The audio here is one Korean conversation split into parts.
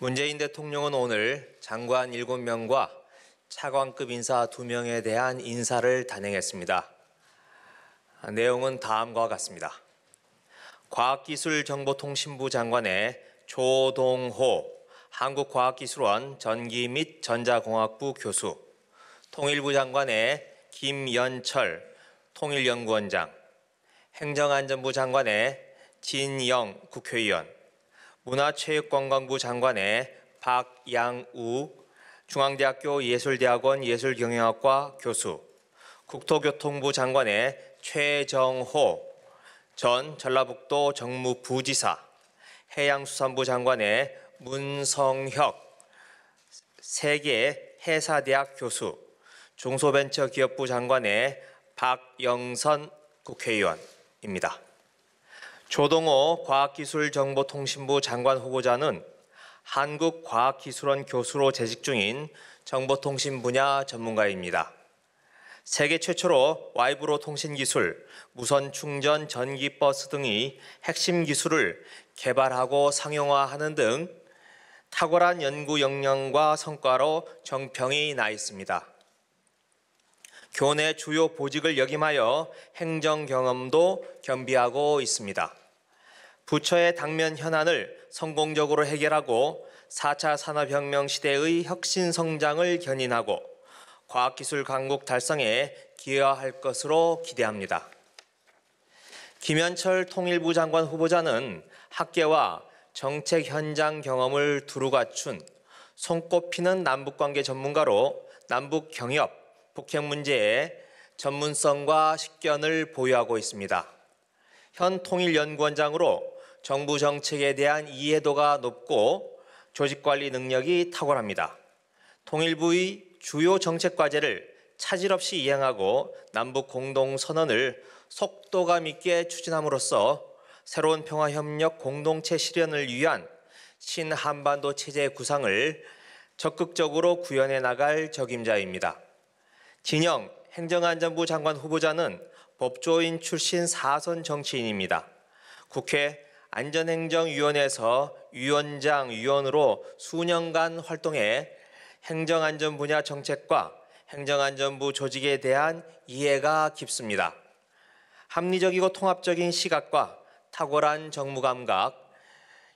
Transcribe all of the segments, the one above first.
문재인 대통령은 오늘 장관 7명과 차관급 인사 2명에 대한 인사를 단행했습니다. 내용은 다음과 같습니다. 과학기술정보통신부 장관에 조동호 한국과학기술원 전기 및 전자공학부 교수, 통일부 장관에 김연철 통일연구원장, 행정안전부 장관에 진영 국회의원, 문화체육관광부 장관에 박양우 중앙대학교 예술대학원 예술경영학과 교수, 국토교통부 장관에 최정호 전 전라북도 정무부지사, 해양수산부 장관에 문성혁 세계해사대학 교수, 중소벤처기업부 장관에 박영선 국회의원입니다. 조동호 과학기술정보통신부 장관 후보자는 한국과학기술원 교수로 재직 중인 정보통신 분야 전문가입니다. 세계 최초로 와이브로 통신기술, 무선충전 전기버스 등의 핵심 기술을 개발하고 상용화하는 등 탁월한 연구 역량과 성과로 정평이 나 있습니다. 교내 주요 보직을 역임하여 행정 경험도 겸비하고 있습니다. 부처의 당면 현안을 성공적으로 해결하고 4차 산업혁명 시대의 혁신 성장을 견인하고 과학기술 강국 달성에 기여할 것으로 기대합니다. 김연철 통일부 장관 후보자는 학계와 정책 현장 경험을 두루 갖춘 손꼽히는 남북관계 전문가로 남북 경협, 북핵 문제에 전문성과 식견을 보유하고 있습니다. 현 통일연구원장으로 정부 정책에 대한 이해도가 높고 조직관리 능력이 탁월합니다. 통일부의 주요 정책 과제를 차질 없이 이행하고 남북 공동선언을 속도감 있게 추진함으로써 새로운 평화협력 공동체 실현을 위한 신한반도 체제 구상을 적극적으로 구현해 나갈 적임자입니다. 진영 행정안전부 장관 후보자는 법조인 출신 4선 정치인입니다. 국회 안전행정위원회에서 위원장, 위원으로 수년간 활동해 행정안전 분야 정책과 행정안전부 조직에 대한 이해가 깊습니다. 합리적이고 통합적인 시각과 탁월한 정무감각,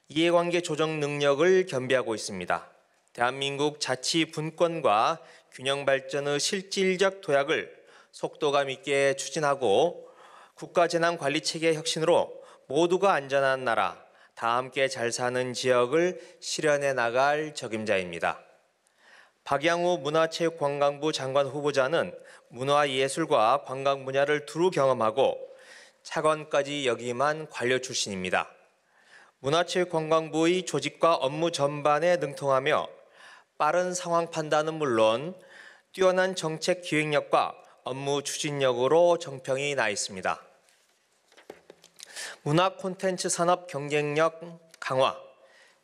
이해관계 조정 능력을 겸비하고 있습니다. 대한민국 자치 분권과 균형 발전의 실질적 도약을 속도감 있게 추진하고 국가재난관리체계 혁신으로 모두가 안전한 나라, 다 함께 잘 사는 지역을 실현해 나갈 적임자입니다. 박양우 문화체육관광부 장관 후보자는 문화예술과 관광 분야를 두루 경험하고 차관까지 역임한 관료 출신입니다. 문화체육관광부의 조직과 업무 전반에 능통하며 빠른 상황 판단은 물론 뛰어난 정책 기획력과 업무 추진력으로 정평이 나 있습니다. 문화 콘텐츠 산업 경쟁력 강화,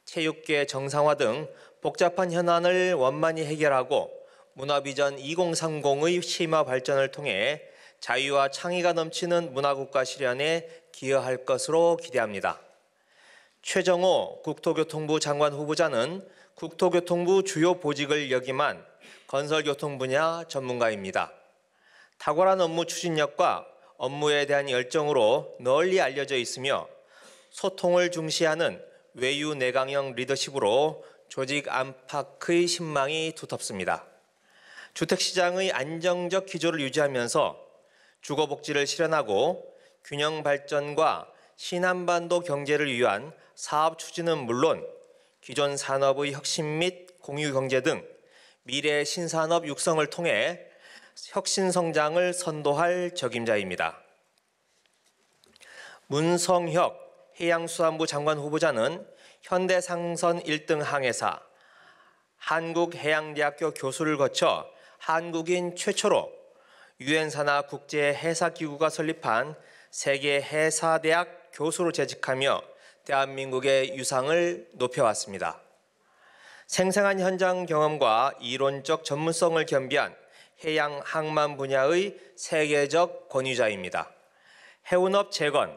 체육계 정상화 등 복잡한 현안을 원만히 해결하고 문화비전 2030의 심화 발전을 통해 자유와 창의가 넘치는 문화국가 실현에 기여할 것으로 기대합니다. 최정호 국토교통부 장관 후보자는 국토교통부 주요 보직을 역임한 건설교통 분야 전문가입니다. 탁월한 업무 추진력과 업무에 대한 열정으로 널리 알려져 있으며 소통을 중시하는 외유 내강형 리더십으로 조직 안팎의 신망이 두텁습니다. 주택시장의 안정적 기조를 유지하면서 주거복지를 실현하고 균형 발전과 신한반도 경제를 위한 사업 추진은 물론 기존 산업의 혁신 및 공유경제 등 미래 신산업 육성을 통해 혁신 성장을 선도할 적임자입니다. 문성혁 해양수산부 장관 후보자는 현대상선 1등 항해사, 한국해양대학교 교수를 거쳐 한국인 최초로 유엔산하 국제해사기구가 설립한 세계해사대학 교수로 재직하며 대한민국의 유상을 높여왔습니다. 생생한 현장 경험과 이론적 전문성을 겸비한 해양 항만 분야의 세계적 권위자입니다. 해운업 재건,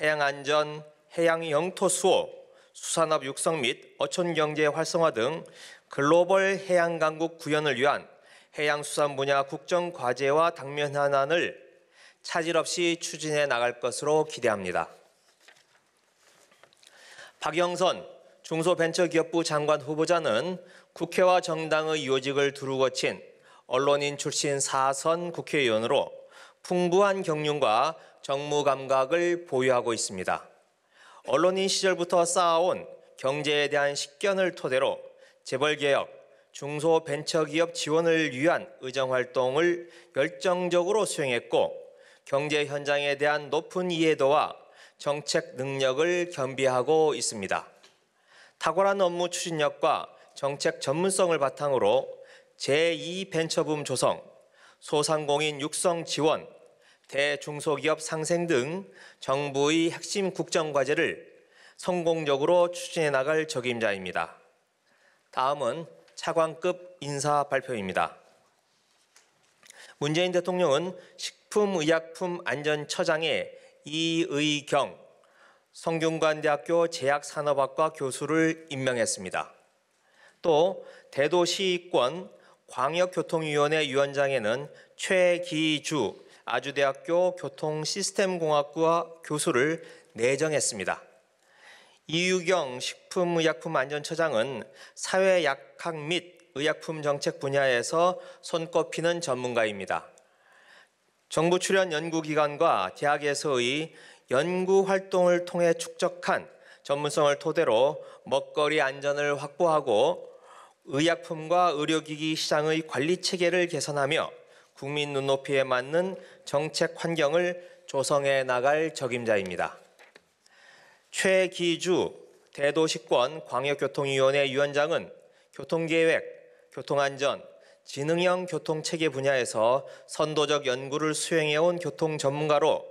해양안전, 해양 영토 수호, 수산업 육성 및 어촌 경제 활성화 등 글로벌 해양 강국 구현을 위한 해양수산 분야 국정 과제와 당면 현안을 차질 없이 추진해 나갈 것으로 기대합니다. 박영선 중소벤처기업부 장관 후보자는 국회와 정당의 요직을 두루 거친 언론인 출신 4선 국회의원으로 풍부한 경륜과 정무 감각을 보유하고 있습니다. 언론인 시절부터 쌓아온 경제에 대한 식견을 토대로 재벌개혁, 중소벤처기업 지원을 위한 의정활동을 열정적으로 수행했고 경제 현장에 대한 높은 이해도와 정책 능력을 겸비하고 있습니다. 탁월한 업무 추진력과 정책 전문성을 바탕으로 제2벤처붐 조성, 소상공인 육성 지원, 대중소기업 상생 등 정부의 핵심 국정과제를 성공적으로 추진해 나갈 적임자입니다. 다음은 차관급 인사 발표입니다. 문재인 대통령은 식품의약품안전처장에 이의경 성균관대학교 제약산업학과 교수를 임명했습니다. 또 대도시권 광역교통위원회 위원장에는 최기주 아주대학교 교통시스템공학과 교수를 내정했습니다. 이유경 식품의약품안전처장은 사회약학 및 의약품 정책 분야에서 손꼽히는 전문가입니다. 정부 출연 연구기관과 대학에서의 연구활동을 통해 축적한 전문성을 토대로 먹거리 안전을 확보하고 의약품과 의료기기 시장의 관리체계를 개선하며 국민 눈높이에 맞는 정책 환경을 조성해 나갈 적임자입니다. 최기주 대도시권 광역교통위원회 위원장은 교통계획, 교통안전, 지능형 교통체계 분야에서 선도적 연구를 수행해온 교통 전문가로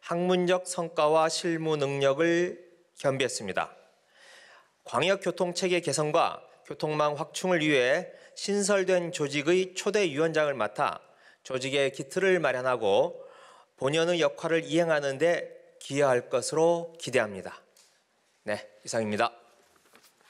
학문적 성과와 실무 능력을 겸비했습니다. 광역교통체계 개선과 교통망 확충을 위해 신설된 조직의 초대위원장을 맡아 조직의 기틀을 마련하고 본연의 역할을 이행하는 데 기여할 것으로 기대합니다. 네, 이상입니다.